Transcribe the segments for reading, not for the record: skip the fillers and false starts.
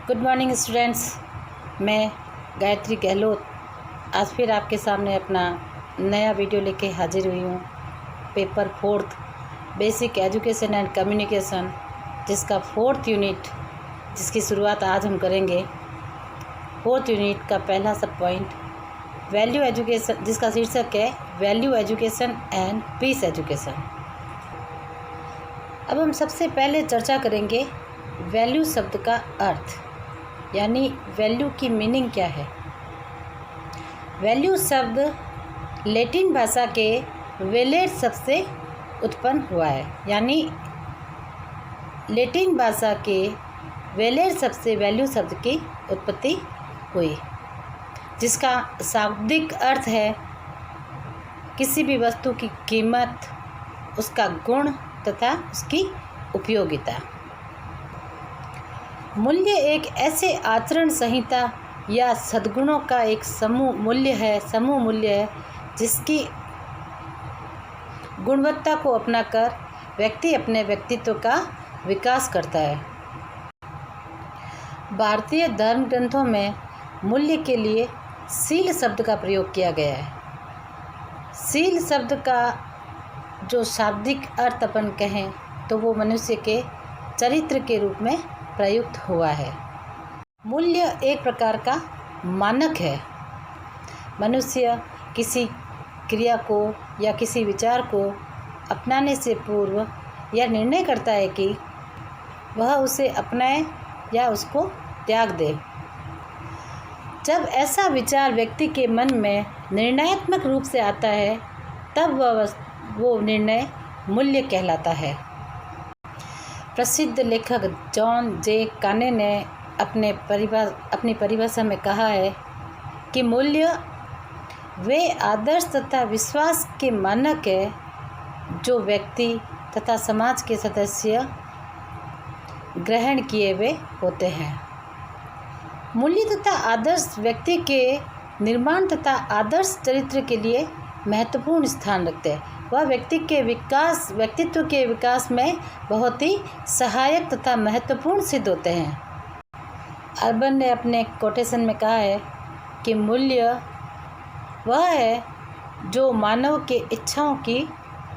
Good morning students. मैं गायत्री गहलोत आज फिर आपके सामने अपना नया वीडियो लेके हाजिर हुई हूँ। Paper 4th basic education and communication, जिसका 4th यूनिट, जिसकी शुरुआत आज हम करेंगे। 4th यूनिट का पहला सब पॉइंट वैल्यू एजुकेशन, जिसका शीर्षक है value education and peace education. अब हम सबसे पहले चर्चा करेंगे वैल्यू शब्द का अर्थ, यानी वैल्यू की मीनिंग क्या है। वैल्यू शब्द लैटिन भाषा के वेलेट शब्द से उत्पन्न हुआ है, यानी लैटिन भाषा के वेलेट शब्द से वैल्यू शब्द की उत्पत्ति हुई, जिसका शाब्दिक अर्थ है किसी भी वस्तु की कीमत, उसका गुण तथा उसकी उपयोगिता। मूल्य एक ऐसे आचरण संहिता या सद्गुणों का एक समूह मूल्य है जिसकी गुणवत्ता को अपनाकर व्यक्ति अपने व्यक्तित्व का विकास करता है। भारतीय धर्म ग्रंथों में मूल्य के लिए शील शब्द का प्रयोग किया गया है। शील शब्द का जो शाब्दिक अर्थ अपन कहें तो वो मनुष्य के चरित्र के रूप में प्रयुक्त हुआ है। मूल्य एक प्रकार का मानक है। मनुष्य किसी क्रिया को या किसी विचार को अपनाने से पूर्व यह निर्णय करता है कि वह उसे अपनाए या उसको त्याग दे। जब ऐसा विचार व्यक्ति के मन में निर्णयात्मक रूप से आता है, तब वो निर्णय मूल्य कहलाता है। प्रसिद्ध लेखक जॉन जे काने ने अपनी परिभाषा में कहा है कि मूल्य वे आदर्श तथा विश्वास के मानक है जो व्यक्ति तथा समाज के सदस्य ग्रहण किए हुए होते हैं। मूल्य तथा आदर्श व्यक्ति के निर्माण तथा आदर्श चरित्र के लिए महत्वपूर्ण स्थान रखते हैं। वह व्यक्तित्व के विकास में बहुत ही सहायक तथा महत्वपूर्ण सिद्ध होते हैं। अर्बन ने अपने कोटेशन में कहा है कि मूल्य वह है जो मानव के इच्छाओं की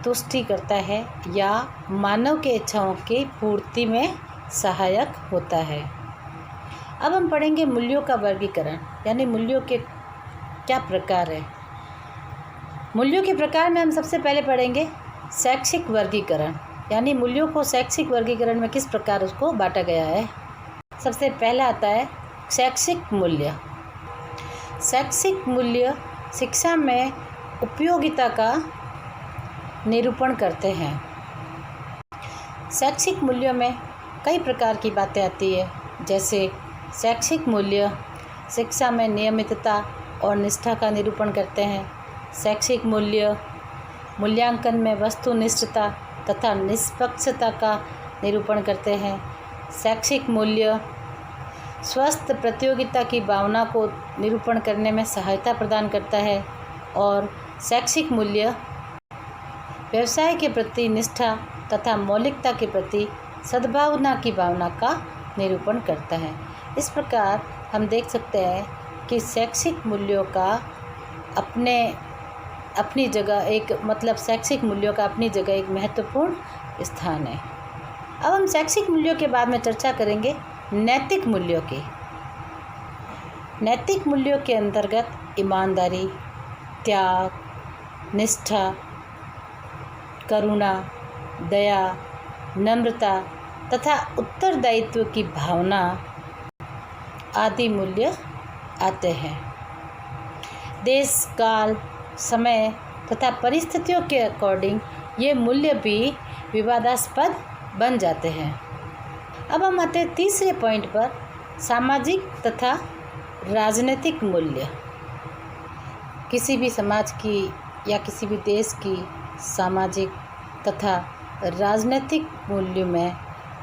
तुष्टि करता है या मानव के इच्छाओं की पूर्ति में सहायक होता है। अब हम पढ़ेंगे मूल्यों का वर्गीकरण, यानी मूल्यों के क्या प्रकार हैं। मूल्यों के प्रकार में हम सबसे पहले पढ़ेंगे शैक्षिक वर्गीकरण, यानी मूल्यों को शैक्षिक वर्गीकरण में किस प्रकार उसको बांटा गया है। सबसे पहला आता है शैक्षिक मूल्य। शैक्षिक मूल्य शिक्षा में उपयोगिता का निरूपण करते हैं। शैक्षिक मूल्यों में कई प्रकार की बातें आती है, जैसे शैक्षिक मूल्य शिक्षा में नियमितता और निष्ठा का निरूपण करते हैं। शैक्षिक मूल्य मूल्यांकन में वस्तुनिष्ठता तथा निष्पक्षता का निरूपण करते हैं। शैक्षिक मूल्य स्वस्थ प्रतियोगिता की भावना को निरूपण करने में सहायता प्रदान करता है। और शैक्षिक मूल्य व्यवसाय के प्रति निष्ठा तथा मौलिकता के प्रति सद्भावना की भावना का निरूपण करता है। इस प्रकार हम देख सकते हैं कि शैक्षिक मूल्यों का अपनी जगह शैक्षिक मूल्यों का अपनी जगह एक महत्वपूर्ण स्थान है। अब हम शैक्षिक मूल्यों के बाद में चर्चा करेंगे नैतिक मूल्यों की। नैतिक मूल्यों के अंतर्गत ईमानदारी, त्याग, निष्ठा, करुणा, दया, नम्रता तथा उत्तरदायित्व की भावना आदि मूल्य आते हैं। देश, काल, समय तथा परिस्थितियों के अकॉर्डिंग ये मूल्य भी विवादास्पद बन जाते हैं। अब हम आते हैं तीसरे पॉइंट पर, सामाजिक तथा राजनीतिक मूल्य। किसी भी समाज की या किसी भी देश की सामाजिक तथा राजनीतिक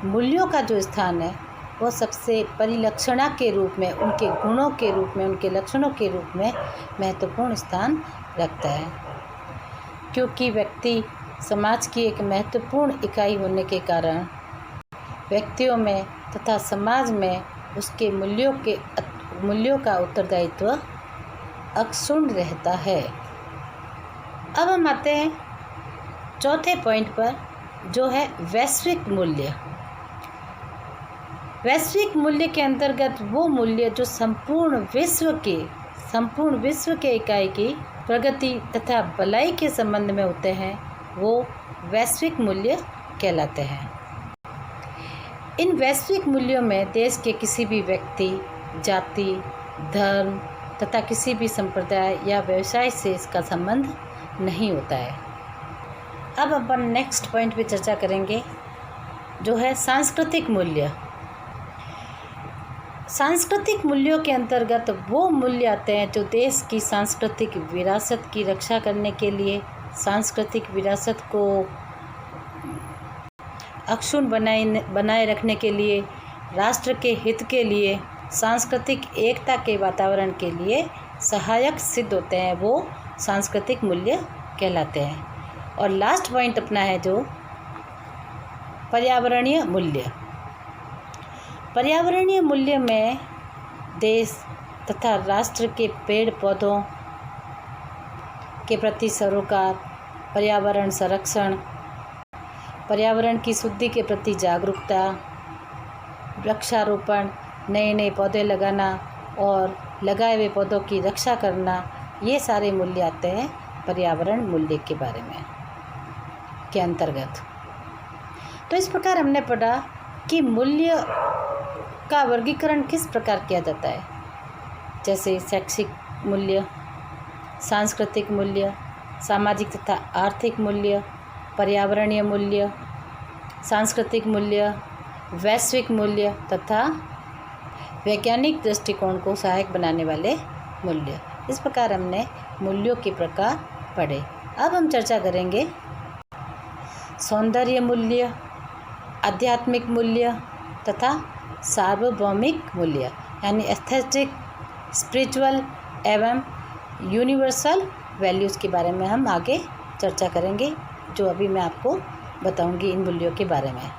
मूल्यों का जो स्थान है वो सबसे परिलक्षणा के रूप में, उनके गुणों के रूप में, उनके लक्षणों के रूप में महत्वपूर्ण स्थान रखता है। क्योंकि व्यक्ति समाज की एक महत्वपूर्ण इकाई होने के कारण व्यक्तियों में तथा समाज में उसके मूल्यों का उत्तरदायित्व अक्षुण्ण रहता है। अब हम आते हैं चौथे पॉइंट पर, जो है वैश्विक मूल्य। वैश्विक मूल्य के अंतर्गत वो मूल्य जो संपूर्ण विश्व के इकाई की प्रगति तथा भलाई के संबंध में होते हैं, वो वैश्विक मूल्य कहलाते हैं। इन वैश्विक मूल्यों में देश के किसी भी व्यक्ति, जाति, धर्म तथा किसी भी संप्रदाय या व्यवसाय से इसका संबंध नहीं होता है। अब अपन नेक्स्ट पॉइंट पे चर्चा करेंगे, जो है सांस्कृतिक मूल्य। सांस्कृतिक मूल्यों के अंतर्गत वो मूल्य आते हैं जो देश की सांस्कृतिक विरासत की रक्षा करने के लिए, सांस्कृतिक विरासत को अक्षुण्ण बनाए रखने के लिए, राष्ट्र के हित के लिए, सांस्कृतिक एकता के वातावरण के लिए सहायक सिद्ध होते हैं, वो सांस्कृतिक मूल्य कहलाते हैं। और लास्ट पॉइंट अपना है जो पर्यावरणीय मूल्य। पर्यावरणीय मूल्य में देश तथा राष्ट्र के पेड़ पौधों के प्रति सरोकार, पर्यावरण संरक्षण, पर्यावरण की शुद्धि के प्रति जागरूकता, वृक्षारोपण, नए पौधे लगाना और लगाए हुए पौधों की रक्षा करना, ये सारे मूल्य आते हैं पर्यावरण मूल्य के बारे में के अंतर्गत। तो इस प्रकार हमने पढ़ा कि मूल्य का वर्गीकरण किस प्रकार किया जाता है, जैसे शैक्षिक मूल्य, सांस्कृतिक मूल्य, सामाजिक तथा आर्थिक मूल्य, पर्यावरणीय मूल्य, सांस्कृतिक मूल्य, वैश्विक मूल्य तथा वैज्ञानिक दृष्टिकोण को सहायक बनाने वाले मूल्य। इस प्रकार हमने मूल्यों के प्रकार पढ़े। अब हम चर्चा करेंगे सौंदर्य मूल्य, आध्यात्मिक मूल्य तथा सार्वभौमिक मूल्य, यानी एस्थेटिक, स्पिरिचुअल एवं यूनिवर्सल वैल्यूज़ के बारे में हम आगे चर्चा करेंगे, जो अभी मैं आपको बताऊंगी इन मूल्यों के बारे में।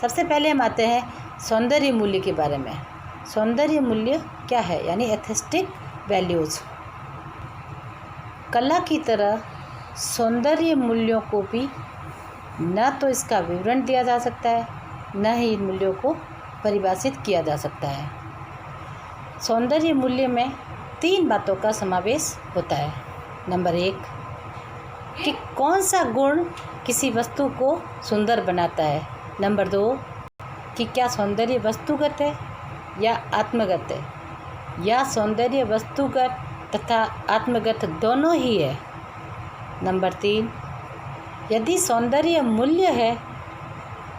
सबसे पहले हम आते हैं सौंदर्य मूल्य के बारे में। सौंदर्य मूल्य क्या है, यानी एस्थेटिक वैल्यूज़। कला की तरह सौंदर्य मूल्यों को भी न तो इसका विवरण दिया जा सकता है, न ही इन मूल्यों को परिभाषित किया जा सकता है। सौंदर्य मूल्य में 3 बातों का समावेश होता है। नंबर 1 कि कौन सा गुण किसी वस्तु को सुंदर बनाता है। नंबर 2 कि क्या सौंदर्य वस्तुगत है या आत्मगत है, या सौंदर्य वस्तुगत तथा आत्मगत दोनों ही है। नंबर 3 यदि सौंदर्य मूल्य है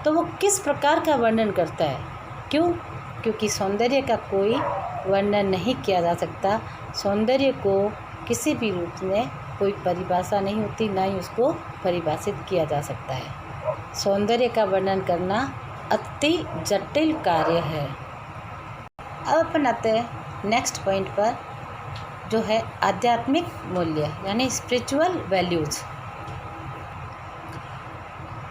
तो वो किस प्रकार का वर्णन करता है। क्यों? क्योंकि सौंदर्य का कोई वर्णन नहीं किया जा सकता। सौंदर्य को किसी भी रूप में कोई परिभाषा नहीं होती, ना ही उसको परिभाषित किया जा सकता है। सौंदर्य का वर्णन करना अति जटिल कार्य है। अब अपन आते हैं नेक्स्ट पॉइंट पर, जो है आध्यात्मिक मूल्य, यानी स्पिरिचुअल वैल्यूज़।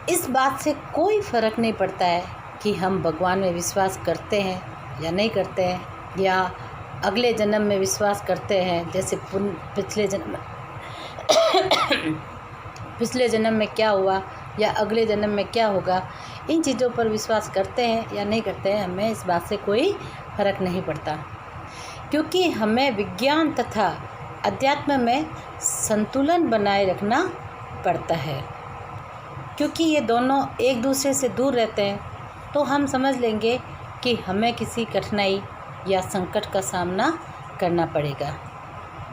इस बात से कोई फ़र्क नहीं पड़ता है कि हम भगवान में विश्वास करते हैं या नहीं करते हैं, या अगले जन्म में विश्वास करते हैं, जैसे पिछले जन्म में क्या हुआ या अगले जन्म में क्या होगा, इन चीज़ों पर विश्वास करते हैं या नहीं करते हैं, हमें इस बात से कोई फ़र्क नहीं पड़ता, क्योंकि हमें विज्ञान तथा अध्यात्म में संतुलन बनाए रखना पड़ता है। क्योंकि ये दोनों एक दूसरे से दूर रहते हैं, तो हम समझ लेंगे कि हमें किसी कठिनाई या संकट का सामना करना पड़ेगा,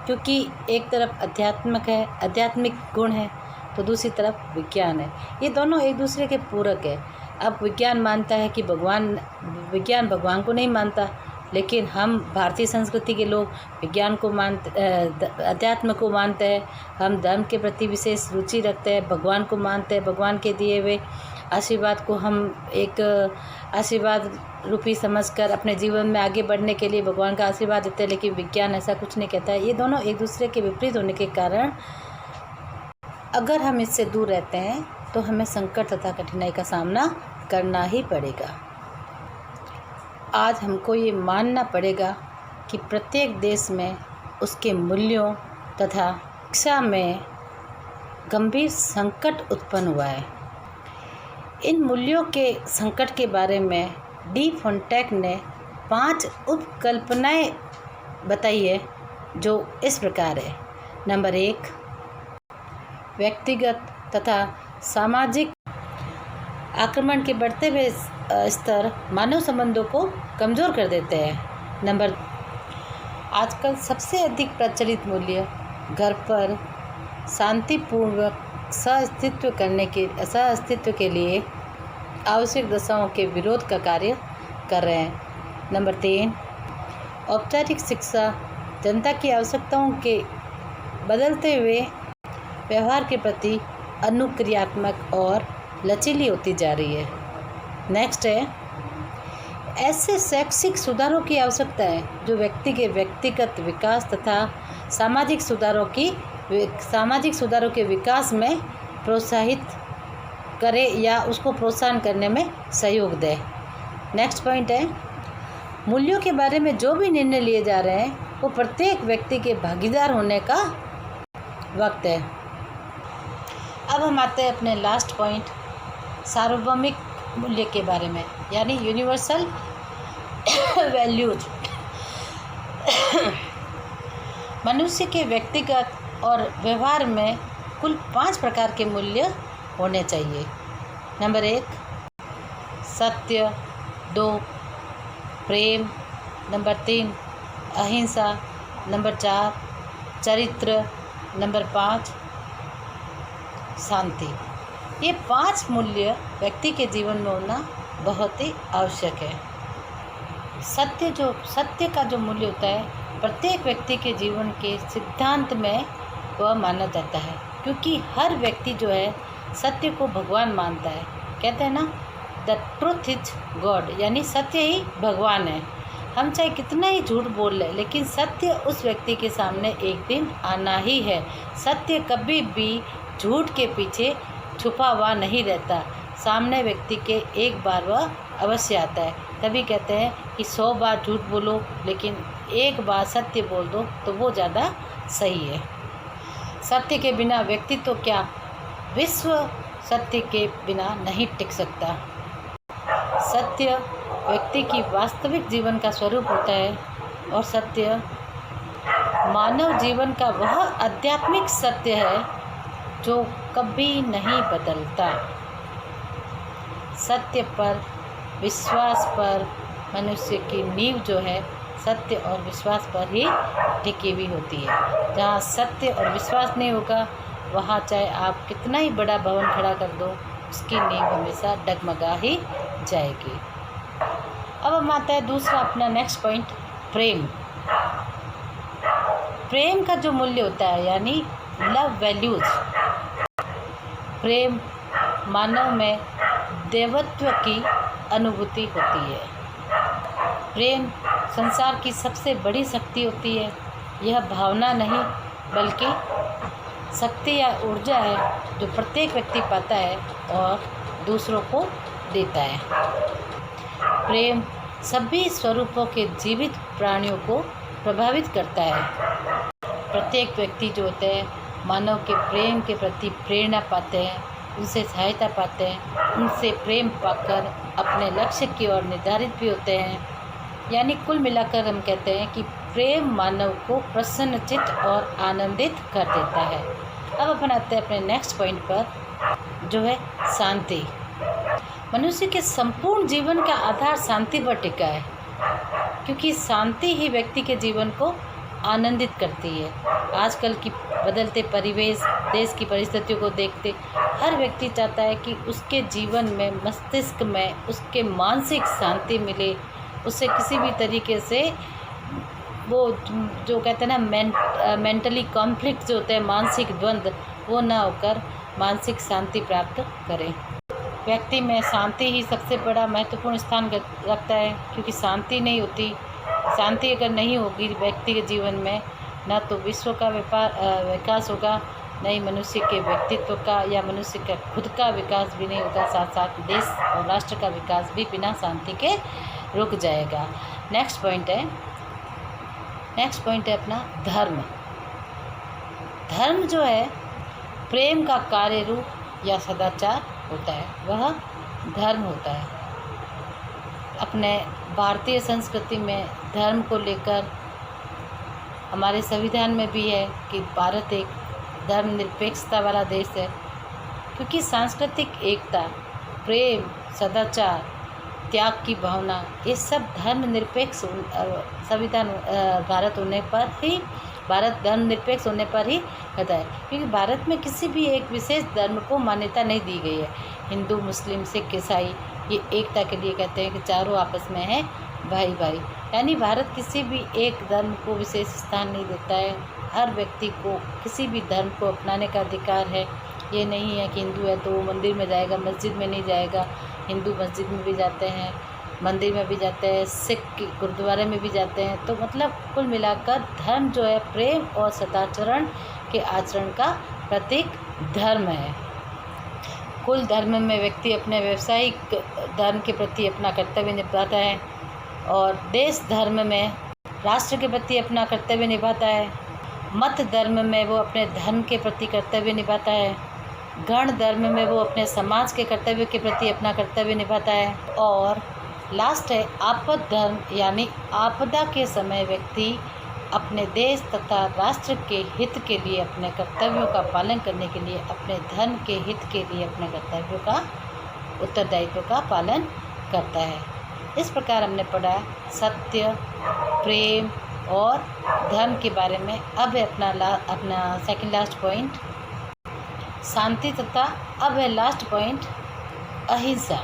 क्योंकि एक तरफ आध्यात्मिक गुण है, तो दूसरी तरफ विज्ञान है। ये दोनों एक दूसरे के पूरक है। अब विज्ञान मानता है कि विज्ञान भगवान को नहीं मानता, लेकिन हम भारतीय संस्कृति के लोग विज्ञान को अध्यात्म को मानते हैं। हम धर्म के प्रति विशेष रुचि रखते हैं, भगवान को मानते हैं, भगवान के दिए हुए आशीर्वाद को हम एक आशीर्वाद रूपी समझकर अपने जीवन में आगे बढ़ने के लिए भगवान का आशीर्वाद देते हैं, लेकिन विज्ञान ऐसा कुछ नहीं कहता है। ये दोनों एक दूसरे के विपरीत होने के कारण अगर हम इससे दूर रहते हैं तो हमें संकट तथा कठिनाई का सामना करना ही पड़ेगा। आज हमको ये मानना पड़ेगा कि प्रत्येक देश में उसके मूल्यों तथा शिक्षा में गंभीर संकट उत्पन्न हुआ है। इन मूल्यों के संकट के बारे में डी फोंटेक ने 5 उपकल्पनाएं बताई है, जो इस प्रकार है। नंबर 1, व्यक्तिगत तथा सामाजिक आक्रमण के बढ़ते हुए स्तर मानव संबंधों को कमज़ोर कर देते हैं। नंबर, आजकल सबसे अधिक प्रचलित मूल्य घर पर शांतिपूर्वक सहअस्तित्व के लिए आवश्यक दशाओं के विरोध का कार्य कर रहे हैं। नंबर 3, औपचारिक शिक्षा जनता की आवश्यकताओं के बदलते हुए व्यवहार के प्रति अनुक्रियात्मक और लचीली होती जा रही है। नेक्स्ट है, ऐसे शैक्षिक सुधारों की आवश्यकता है जो व्यक्ति के व्यक्तिगत विकास तथा सामाजिक सुधारों के विकास में प्रोत्साहित करे या उसको प्रोत्साहन करने में सहयोग दे। नेक्स्ट पॉइंट है, मूल्यों के बारे में जो भी निर्णय लिए जा रहे हैं वो प्रत्येक व्यक्ति के भागीदार होने का वक्त है। अब हम आते हैं अपने लास्ट पॉइंट, सार्वभौमिक मूल्य के बारे में, यानी यूनिवर्सल वैल्यूज। मनुष्य के व्यक्तिगत और व्यवहार में कुल 5 प्रकार के मूल्य होने चाहिए। नंबर 1, सत्य। 2, प्रेम। नंबर 3, अहिंसा। नंबर 4, चरित्र। नंबर 5, शांति। ये 5 मूल्य व्यक्ति के जीवन में होना बहुत ही आवश्यक है। सत्य का जो मूल्य होता है प्रत्येक व्यक्ति के जीवन के सिद्धांत में वह माना जाता है, क्योंकि हर व्यक्ति जो है सत्य को भगवान मानता है। कहते हैं ना, द ट्रुथ इज गॉड, यानी सत्य ही भगवान है। हम चाहे कितना ही झूठ बोल लें, लेकिन सत्य उस व्यक्ति के सामने एक दिन आना ही है। सत्य कभी भी झूठ के पीछे छुपा हुआ नहीं रहता, सामने व्यक्ति के एक बार वह अवश्य आता है। तभी कहते हैं कि 100 बार झूठ बोलो लेकिन एक बार सत्य बोल दो तो वो ज़्यादा सही है। सत्य के बिना व्यक्तित्व क्या, विश्व सत्य के बिना नहीं टिक सकता। सत्य व्यक्ति की वास्तविक जीवन का स्वरूप होता है और सत्य मानव जीवन का वह आध्यात्मिक सत्य है जो कभी नहीं बदलता। सत्य पर, विश्वास पर मनुष्य की नींव जो है सत्य और विश्वास पर ही टिकी हुई होती है। जहाँ सत्य और विश्वास नहीं होगा वहाँ चाहे आप कितना ही बड़ा भवन खड़ा कर दो, उसकी नींव हमेशा डगमगा ही जाएगी। अब हम आता है दूसरा अपना नेक्स्ट पॉइंट, प्रेम। प्रेम का जो मूल्य होता है यानी लव वैल्यूज। प्रेम मानव में देवत्व की अनुभूति होती है। प्रेम संसार की सबसे बड़ी शक्ति होती है। यह भावना नहीं बल्कि शक्ति या ऊर्जा है जो प्रत्येक व्यक्ति पाता है और दूसरों को देता है। प्रेम सभी स्वरूपों के जीवित प्राणियों को प्रभावित करता है। प्रत्येक व्यक्ति जो होते हैं मानव के प्रेम के प्रति प्रेरणा पाते हैं, उनसे सहायता पाते हैं, उनसे प्रेम पाकर अपने लक्ष्य की ओर निर्धारित भी होते हैं। यानी कुल मिलाकर हम कहते हैं कि प्रेम मानव को प्रसन्नचित्त और आनंदित कर देता है। अब अपन आते हैं अपने नेक्स्ट पॉइंट पर, जो है शांति। मनुष्य के संपूर्ण जीवन का आधार शांति पर टिका है, क्योंकि शांति ही व्यक्ति के जीवन को आनंदित करती है। आजकल की बदलते परिवेश, देश की परिस्थितियों को देखते हर व्यक्ति चाहता है कि उसके जीवन में, मस्तिष्क में उसके मानसिक शांति मिले, उससे किसी भी तरीके से वो जो कहते हैं ना मेंटली कॉन्फ्लिक्ट जो होते हैं, मानसिक द्वंद्व, वो ना होकर मानसिक शांति प्राप्त करें। व्यक्ति में शांति ही सबसे बड़ा महत्वपूर्ण स्थान रखता है, क्योंकि शांति नहीं होती, शांति अगर नहीं होगी व्यक्ति के जीवन में, ना तो विश्व का विकास होगा, न ही मनुष्य के व्यक्तित्व का या मनुष्य का खुद का विकास भी नहीं होगा, साथ साथ देश और राष्ट्र का विकास भी बिना शांति के रुक जाएगा। नेक्स्ट पॉइंट है अपना धर्म। धर्म जो है प्रेम का कार्य रूप या सदाचार होता है, वह धर्म होता है। अपने भारतीय संस्कृति में धर्म को लेकर हमारे संविधान में भी है कि भारत एक धर्मनिरपेक्षता वाला देश है, क्योंकि सांस्कृतिक एकता, प्रेम, सदाचार, त्याग की भावना, ये सब धर्मनिरपेक्ष संविधान भारत धर्मनिरपेक्ष होने पर ही होता है। क्योंकि भारत में किसी भी एक विशेष धर्म को मान्यता नहीं दी गई है। हिंदू, मुस्लिम, सिख, ईसाई ये एकता के लिए कहते हैं कि चारों आपस में हैं भाई भाई। यानी भारत किसी भी एक धर्म को विशेष स्थान नहीं देता है। हर व्यक्ति को किसी भी धर्म को अपनाने का अधिकार है। ये नहीं है कि हिंदू है तो वो मंदिर में जाएगा, मस्जिद में नहीं जाएगा। हिंदू मस्जिद में भी जाते हैं, मंदिर में भी जाते हैं, सिख गुरुद्वारे में भी जाते हैं। तो मतलब कुल मिलाकर धर्म जो है प्रेम और सदाचरण के आचरण का प्रतीक धर्म है। कुल धर्म में व्यक्ति अपने व्यवसायिक धर्म के प्रति अपना कर्तव्य निभाता है, और देश धर्म में राष्ट्र के प्रति अपना कर्तव्य निभाता है। मत धर्म में वो अपने धर्म के प्रति कर्तव्य निभाता है। गण धर्म में वो अपने समाज के कर्तव्य के प्रति अपना कर्तव्य निभाता है। और लास्ट है आपद धर्म, यानी आपदा के समय व्यक्ति अपने देश तथा राष्ट्र के हित के लिए अपने कर्तव्यों का पालन करने के लिए, अपने धर्म के हित के लिए अपने कर्तव्यों का, उत्तरदायित्व का पालन करता है। इस प्रकार हमने पढ़ा सत्य, प्रेम और धर्म के बारे में। अब है अपना सेकंड लास्ट पॉइंट शांति तथा अब है लास्ट पॉइंट अहिंसा।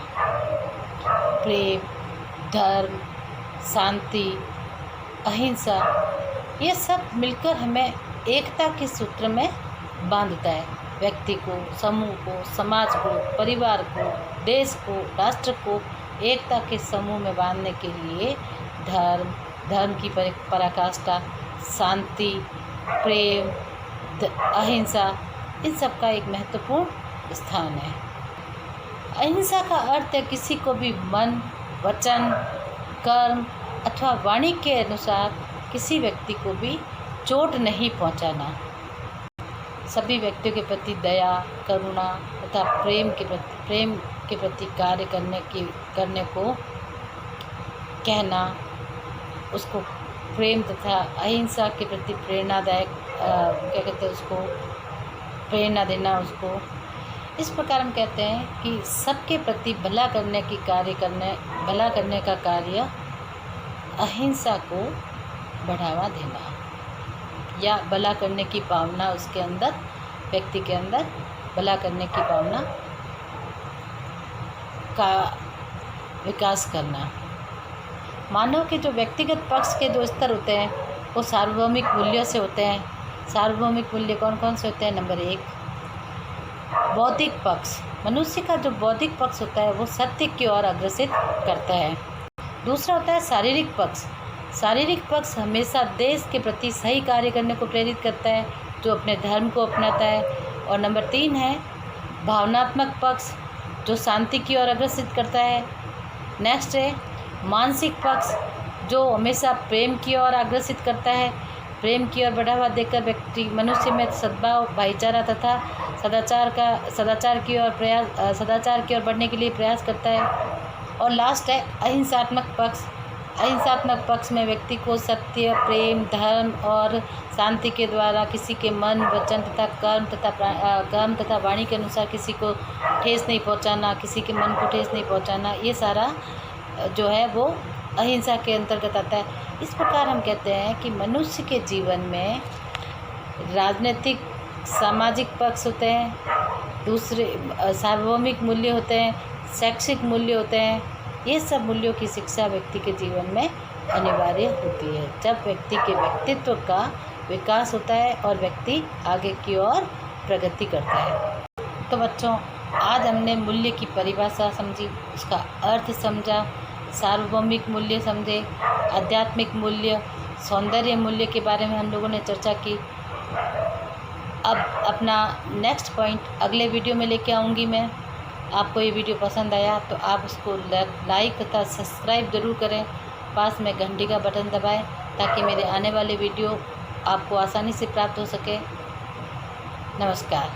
प्रेम, धर्म, शांति, अहिंसा, ये सब मिलकर हमें एकता के सूत्र में बांधता है। व्यक्ति को, समूह को, समाज को, परिवार को, देश को, राष्ट्र को एकता के समूह में बांधने के लिए धर्म की पराकाष्ठा, शांति, प्रेम, अहिंसा, इन सब का एक महत्वपूर्ण स्थान है। अहिंसा का अर्थ है किसी को भी मन, वचन, कर्म अथवा वाणी के अनुसार किसी व्यक्ति को भी चोट नहीं पहुंचाना। सभी व्यक्तियों के प्रति दया, करुणा तथा प्रेम के प्रति कार्य करने को कहना, उसको प्रेम तथा अहिंसा के प्रति प्रेरणादायक क्या कहते हैं उसको, प्रेरणा देना उसको। इस प्रकार हम कहते हैं कि सबके प्रति भला करने का कार्य अहिंसा को बढ़ावा देना, या भला करने की भावना उसके अंदर, व्यक्ति के अंदर भला करने की भावना का विकास करना। मानव के जो व्यक्तिगत पक्ष के जो स्तर होते हैं वो सार्वभौमिक मूल्यों से होते हैं। सार्वभौमिक मूल्य कौन कौन से होते हैं? नंबर 1 बौद्धिक पक्ष। मनुष्य का जो बौद्धिक पक्ष होता है वो सत्य की ओर अग्रसित करता है। दूसरा होता है शारीरिक पक्ष। शारीरिक पक्ष हमेशा देश के प्रति सही कार्य करने को प्रेरित करता है, जो अपने धर्म को अपनाता है। और नंबर 3 है भावनात्मक पक्ष, जो शांति की ओर अग्रसित करता है। नेक्स्ट है मानसिक पक्ष, जो हमेशा प्रेम की ओर अग्रसित करता है। प्रेम की ओर बढ़ावा देकर व्यक्ति मनुष्य में सद्भाव, भाईचारा तथा सदाचार की ओर बढ़ने के लिए प्रयास करता है। और लास्ट है अहिंसात्मक पक्ष। अहिंसात्मक पक्ष में व्यक्ति को सत्य, प्रेम, धर्म और शांति के द्वारा किसी के मन, वचन तथा कर्म तथा वाणी के अनुसार किसी को ठेस नहीं पहुंचाना, किसी के मन को ठेस नहीं पहुंचाना, ये सारा जो है वो अहिंसा के अंतर्गत आता है। इस प्रकार हम कहते हैं कि मनुष्य के जीवन में राजनीतिक, सामाजिक पक्ष होते हैं, दूसरे सार्वभौमिक मूल्य होते हैं, शैक्षिक मूल्य होते हैं। ये सब मूल्यों की शिक्षा व्यक्ति के जीवन में अनिवार्य होती है जब व्यक्ति के व्यक्तित्व का विकास होता है और व्यक्ति आगे की ओर प्रगति करता है। तो बच्चों, आज हमने मूल्य की परिभाषा समझी, उसका अर्थ समझा, सार्वभौमिक मूल्य समझे, आध्यात्मिक मूल्य, सौंदर्य मूल्य के बारे में हम लोगों ने चर्चा की। अब अपना नेक्स्ट पॉइंट अगले वीडियो में लेके आऊँगी मैं। आपको ये वीडियो पसंद आया तो आप उसको लाइक तथा सब्सक्राइब ज़रूर करें। पास में घंटी का बटन दबाएं ताकि मेरे आने वाले वीडियो आपको आसानी से प्राप्त हो सके। नमस्कार।